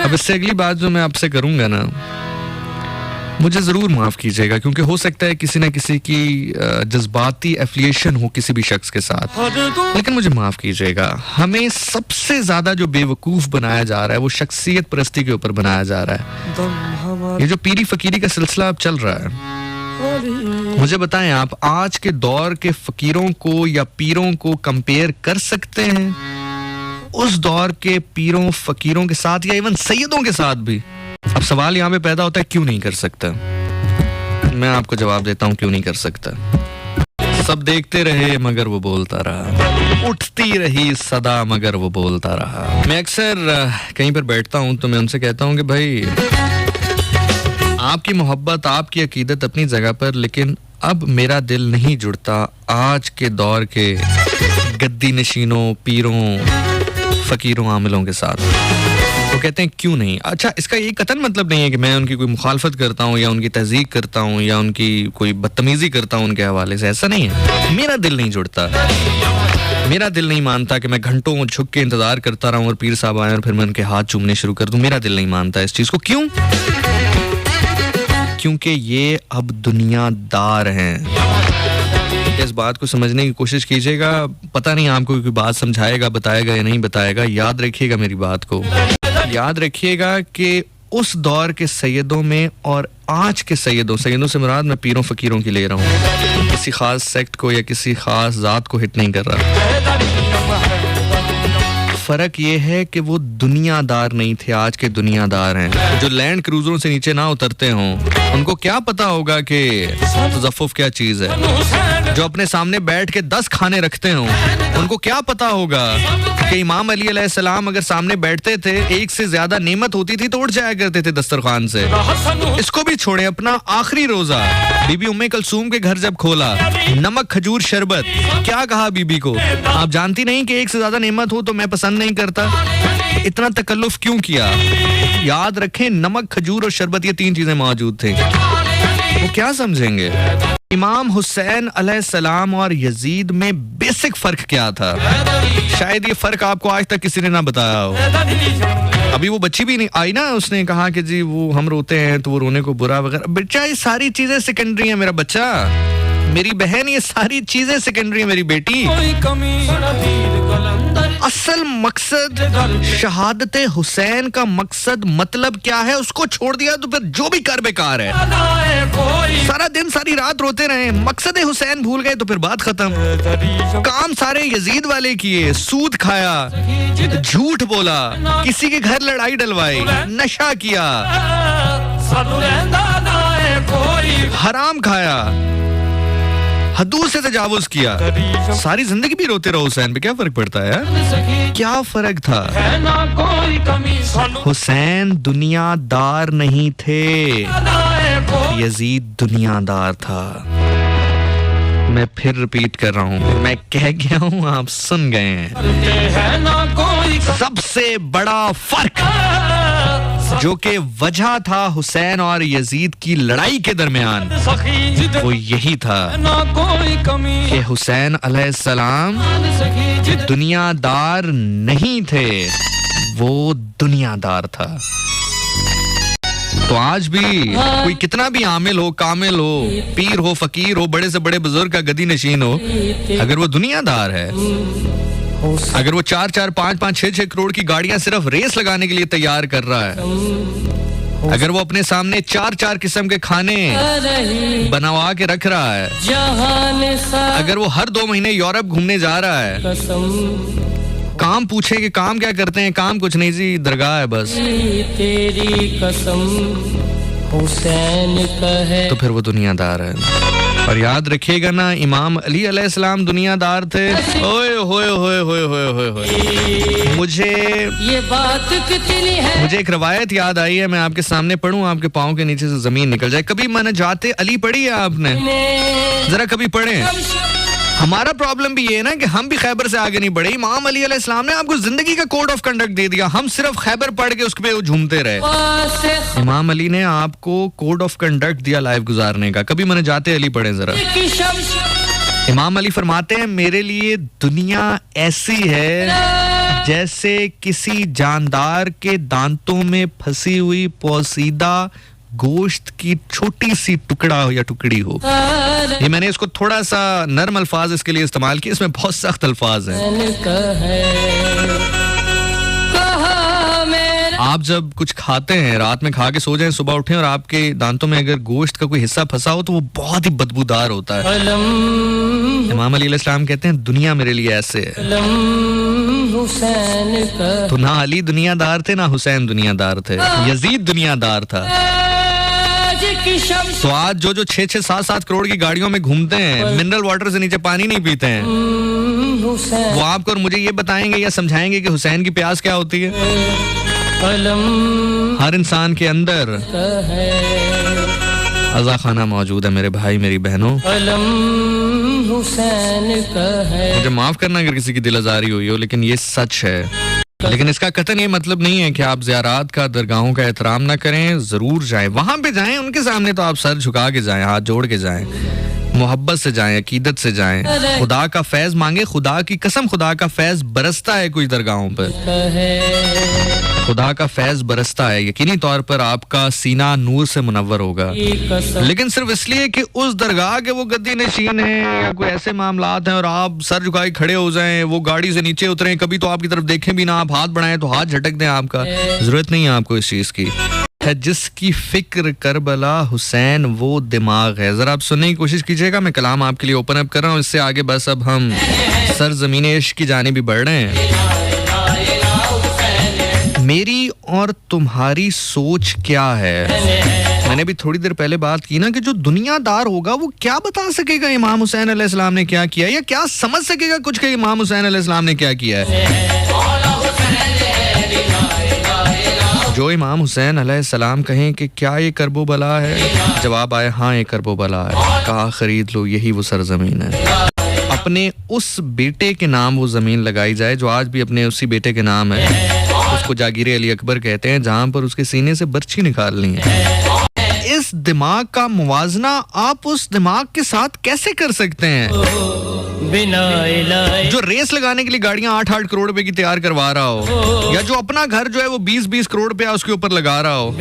अब इससे अगली बात जो मैं आपसे करूंगा ना, मुझे जरूर माफ कीजिएगा, क्योंकि हो सकता है किसी ना किसी की जज्बाती एफिलिएशन हो किसी भी शख्स के साथ, लेकिन मुझे माफ कीजिएगा, हमें सबसे ज्यादा जो बेवकूफ बनाया जा रहा है वो शख्सियत परस्ती के ऊपर बनाया जा रहा है। ये जो पीरी फकीरी का सिलसिला अब चल रहा है, मुझे बताएं आप आज के दौर के फकीरों को या पीरों को कंपेयर कर सकते हैं उस दौर के पीरों फकीरों के साथ, या इवन सैयदों के साथ भी? अब सवाल यहाँ पे पैदा होता है, क्यों नहीं कर सकता? मैं आपको जवाब देता हूँ क्यों नहीं कर सकता। सब देखते रहे मगर वो बोलता रहा, उठती रही सदा मगर वो बोलता रहा। मैं अक्सर कहीं पर बैठता हूँ तो मैं उनसे कहता हूँ कि भाई आपकी मोहब्बत आपकी अकीदत अपनी जगह पर, लेकिन अब मेरा दिल नहीं जुड़ता आज के दौर के गद्दी नशीनों पीरों फकीरों आमिलों के साथ। वो कहते हैं क्यों नहीं? अच्छा, इसका ये कतन मतलब नहीं है कि मैं उनकी कोई मुखालफत करता हूँ या उनकी तहजीक करता हूँ या उनकी कोई बदतमीजी करता हूँ उनके हवाले से, ऐसा नहीं है। मेरा दिल नहीं जुड़ता, मेरा दिल नहीं मानता कि मैं घंटों झुक के इंतजार करता रहूं और पीर साहब आए और फिर मैं उनके हाथ चूमने शुरू कर दूं। मेरा दिल नहीं मानता इस चीज को। क्यों? क्योंकि ये अब दुनियादार हैं। इस बात को समझने की कोशिश कीजिएगा। पता नहीं आपको कोई बात समझाएगा, बताएगा या नहीं बताएगा। याद रखिएगा मेरी बात को, याद रखिएगा कि उस दौर के सैयदों में और आज के सैयदों से मुराद मैं पीरों फकीरों की ले रहा हूँ, किसी खास सेक्ट को या किसी खास जात को हिट नहीं कर रहा। फर्क ये है कि वो दुनियादार नहीं थे, आज के दुनियादार हैं। जो लैंड क्रूजरों से नीचे ना उतरते हों, उनको क्या पता होगा कि तज़फ्फुफ क्या चीज है। जो अपने सामने बैठ के 10 खाने रखते हों, उनको क्या पता होगा कि इमाम अली अलैहिस्सलाम अगर सामने बैठते थे, एक से ज्यादा नेमत होती थी तो उठ जाया करते थे दस्तरखान से। इसको भी छोड़े, अपना आखिरी रोजा बीबी उम्मे कलसूम के घर जब खोला, नमक खजूर शरबत, क्या कहा बीबी को? आप जानती नहीं कि एक से ज्यादा नेमत हो तो मैं पसंद नहीं करता। इतना तकल्लुफ क्यों किया? याद रखें, नमक खजूर और शरबत ये 3 चीजें मौजूद थे। वो क्या समझेंगे? इमाम हुसैन अलैहिस्सलाम और यजीद में बेसिक फर्क क्या था? शायद ये फर्क आपको आज तक किसी ने ना बताया हो। अभी वो बच्ची भी नहीं आई ना, उसने कहा कि जी वो हम रोते हैं तो वो रोने को बुरा वगैरह। बच्चा, ये सारी चीजें सेकेंडरी है मेरा बच्चा, मेरी बहन, ये सारी चीजें सेकेंडरी है मेरी बेटी। असल मकसद, शहादत हुसैन का मकसद मतलब क्या है, उसको छोड़ दिया तो फिर जो भी कर बेकार है। सारा दिन सारी रात रोते रहे, मकसद हुसैन भूल गए तो फिर बात खत्म। काम सारे यजीद वाले किए, सूद खाया, झूठ बोला, किसी के घर लड़ाई डलवाई, नशा किया, हराम खाया, हदूद से तजावुज किया, सारी जिंदगी भी रोते रहो हुसैन पे। क्या फर्क पड़ता है यार? क्या फर्क था? हुसैन दुनियादार नहीं थे, यजीद दुनियादार था। मैं फिर रिपीट कर रहा हूँ, मैं कह गया हूँ, आप सुन गए हैं। सबसे बड़ा फर्क जो कि वजह था हुसैन और यजीद की लड़ाई के दरमियान, वो यही था कि हुसैन अलैहिस्सलाम दुनियादार नहीं थे, वो दुनियादार था। तो आज भी कोई कितना भी आमिल हो, कामिल हो, पीर हो, फकीर हो, बड़े से बड़े बुजुर्ग का गदी नशीन हो, अगर वो दुनियादार है, अगर वो 4-4, 5-5, 6-6 करोड़ की गाड़ियां सिर्फ रेस लगाने के लिए तैयार कर रहा है, अगर वो अपने सामने 4-4 किस्म के खाने बनवा के रख रहा है, अगर वो हर 2 महीने यूरोप घूमने जा रहा है, काम पूछे कि काम क्या करते हैं, काम कुछ नहीं जी, दरगाह है बस, तेरी कसम हुसैन कहे, तो फिर वो दुनियादार है। और याद रखिएगा ना, इमाम अली अलैहिस्सलाम दुनियादार थे। ओए होए होए होए होए होए होए। मुझे ये बात कितनी है, मुझे एक रवायत याद आई है, मैं आपके सामने पढ़ूं, आपके पाँव के नीचे से जमीन निकल जाए। कभी मैंने जाते अली पढ़ी है आपने? जरा कभी पढ़े। हमारा प्रॉब्लम भी ये है ना कि हम भी खैबर से आगे नहीं बढ़े। इमाम अली अलैहिस्सलाम ने आपको जिंदगी का कोड ऑफ कंडक्ट दे दिया, हम सिर्फ खैबर पढ़ के उसके पे झूमते रहे। इमाम अली ने आपको कोड ऑफ कंडक्ट दिया लाइफ गुजारने का। कभी मैंने जाते अली पढ़े जरा। इमाम अली फरमाते हैं, मेरे लिए दुनिया ऐसी है जैसे किसी जानदार के दांतों में फंसी हुई पोसीदा गोश्त की छोटी सी टुकड़ा हो या टुकड़ी हो। ये मैंने इसको थोड़ा सा नर्म अल्फाज इसके लिए इस्तेमाल किए, इसमें बहुत सख्त अल्फाज हैं। आप जब कुछ खाते हैं, रात में खा के सो जाएं, सुबह उठें और आपके दांतों में अगर गोश्त का कोई हिस्सा फंसा हो तो वो बहुत ही बदबूदार होता है। इमाम अली अलैहिस्सलाम कहते हैं दुनिया मेरे लिए ऐसे है। तो ना अली दुनियादार थे ना हुसैन दुनियादार थे, यजीद दुनियादार था। तो आज जो 6-6, 7-7 करोड़ की गाड़ियों में घूमते हैं, मिनरल वाटर से नीचे पानी नहीं पीते हैं, वो आपको और मुझे ये बताएंगे या समझाएंगे कि हुसैन की प्यास क्या होती है। हर इंसान के अंदर अज़ा खाना मौजूद है मेरे भाई मेरी बहनों। मुझे माफ करना अगर किसी की दिल आजारी हुई हो, लेकिन ये सच है। लेकिन इसका कतन ये मतलब नहीं है कि आप ज़ियारात का, दरगाहों का एहतराम ना करें। जरूर जाएं, वहां पे जाएं, उनके सामने तो आप सर झुका के जाएं, हाथ जोड़ के जाएं, मोहब्बत से जाएं, अकीदत से जाएं, खुदा का फैज मांगे। खुदा की कसम, खुदा का फैज बरसता है कुछ दरगाहों पर, खुदा का फैज बरसता है। यकीनी तौर पर आपका सीना नूर से मुनव्वर होगा, लेकिन सिर्फ इसलिए कि उस दरगाह के वो गद्दी नशीन हैं या कोई ऐसे मामलात हैं और आप सर झुकाए खड़े हो जाएं, वो गाड़ी से नीचे उतरें, कभी तो आपकी तरफ देखें भी ना, आप हाथ बढ़ाएं तो हाथ झटक दें आपका। जरूरत नहीं है आपको इस चीज की। है जिसकी फिक्र करबला हुसैन वो दिमाग है। जरा आप सुनने की कोशिश कीजिएगा, मैं कलाम आपके लिए ओपन अप कर रहा हूँ। इससे आगे बस अब हम सरजमीन इश्क की जानिब भी बढ़ रहे हैं। मेरी और तुम्हारी सोच क्या है? मैंने भी थोड़ी देर पहले बात की ना कि जो दुनियादार होगा वो क्या बता सकेगा इमाम हुसैन अलैहिस्सलाम ने क्या किया, या क्या समझ सकेगा कुछ कि इमाम हुसैन अलैहिस्सलाम ने क्या किया है। जो इमाम हुसैन अलैहिस्सलाम कहें कि क्या ये करबो बला है, जवाब आए हाँ ये करबो बला है, कहा खरीद लो यही वो सरजमीन है। अपने उस बेटे के नाम वो जमीन लगाई जाए जो आज भी अपने उसी बेटे के नाम है। उसको जागीर अली अकबर कहते हैं, जहां पर उसके सीने से बर्छी निकालनी है। इस दिमाग का मुवाजना आप उस दिमाग के साथ कैसे कर सकते हैं जो रेस लगाने के लिए गाड़ियां 8-8 करोड़ रुपए की तैयार करवा रहा हो, या जो अपना घर जो है वो 20-20 करोड़ रुपया उसके ऊपर लगा रहा हो।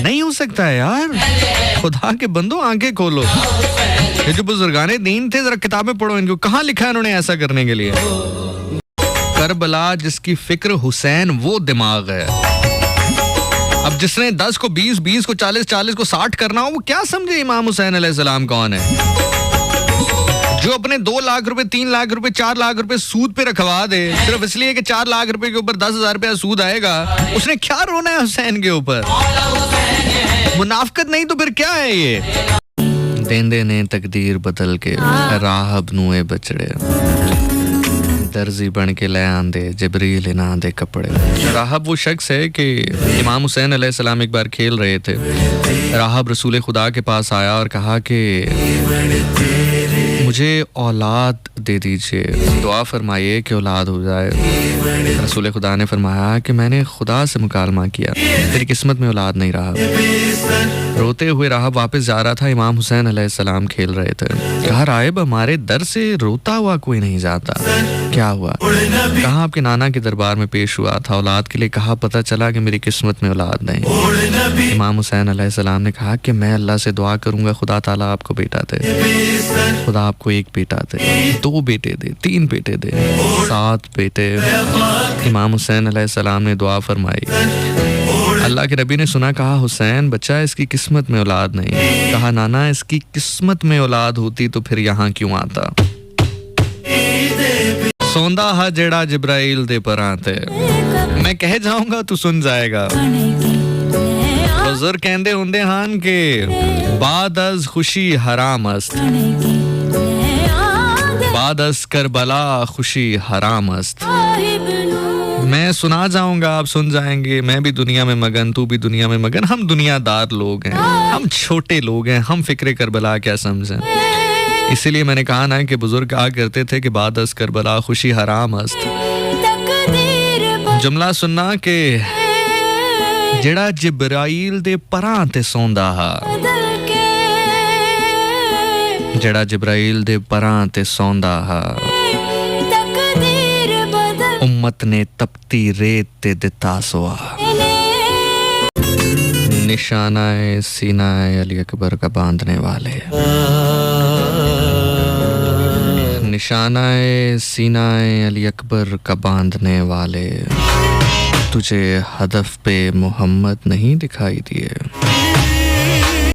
नहीं हो सकता है यार। खुदा के बंदो आंखें खोलो। ये जो बुजुर्गाने दीन थे, जरा किताबें पढ़ो इनको, कहाँ लिखा है उन्होंने ऐसा करने के लिए। करबला जिसकी फिक्र हुसैन वो दिमाग है। अब जिसने 10 को 20, 20 को 40, 40 को 60 करना हो, वो क्या समझे इमाम हुसैन अलैहिस्सलाम कौन है। जो अपने 2 लाख रुपए, 3 लाख रुपए, 4 लाख रुपए सूद पे रखवा दे सिर्फ इसलिए कि 4 लाख रुपए के ऊपर 10,000 रुपया सूद आएगा, उसने क्या रोना है हुसैन के ऊपर। मुनाफिकत नहीं तो फिर क्या है ये। देंदे ने तकदीर बदल के राहब नूए बचड़े, दर्जी बन के ले आंदे जिब्रील इना दे कपड़े। राहब वो शख्स है कि इमाम हुसैन अलैहिस्सलाम एक बार खेल रहे थे। राहब रसूल खुदा के पास आया और कहा कि मुझे औलाद दे दीजिए, दुआ फरमाइए कि औलाद हो जाए। रसूल खुदा ने फरमाया कि मैंने खुदा से मुकालमा किया, तेरी किस्मत में औलाद नहीं रहा। रोते हुए राहब वापस जा रहा था, इमाम हुसैन अलैहिस्सलाम खेल रहे थे। कहा राहिब हमारे दर से रोता हुआ कोई नहीं जाता, क्या हुआ? कहा आपके नाना के दरबार में पेश हुआ था औलाद के लिए, कहा पता चला कि मेरी किस्मत में औलाद नहीं। इमाम हुसैन अलैहिस्सलाम ने कहा कि मैं अल्लाह से दुआ करूंगा खुदा ताला आपको बेटा दे। खुदा आपको एक बेटा दे, 2 बेटे दे, 3 बेटे दे, 7 बेटे। इमाम हुसैन अलैहिस्सलाम ने दुआ फरमाई। अल्लाह के नबी ने सुना, कहा हुसैन बच्चा इसकी किस्मत में औलाद नहीं। कहा नाना इसकी किस्मत में औलाद होती तो फिर यहाँ क्यों आता। सौंदा हा जेड़ा जिब्राइल दे परां ते, मैं कह जाऊंगा तू सुन जाएगा। बुजुर्ग कहंदे हुंदे हान के बाद अज खुशी हराम अस्त, बाद अज करबला खुशी हराम अस्त। मैं सुना जाऊंगा आप सुन जाएंगे, मैं भी दुनिया में मगन तू भी दुनिया में मगन। हम दुनियादार लोग हैं, हम छोटे लोग हैं, हम फिक्रे करबला क्या समझें। इसीलिए मैंने कहा ना कि बुजुर्ग कहा करते थे कि बाद अज करबला खुशी हराम अस्त। जुमला सुनना कि जेड़ा जिब्राइल दे परां ते सौंदा हा, जेड़ा जिब्राइल दे परां ते सौंदा हा, उम्मत ने तपती रेत ते दिता सोआ, निशानाए सीनाए अली अकबर का बांधने वाले, निशानाए सीनाए अली अकबर का बांधने वाले, तुझे हदफ पे मोहम्मद नहीं दिखाई दिए।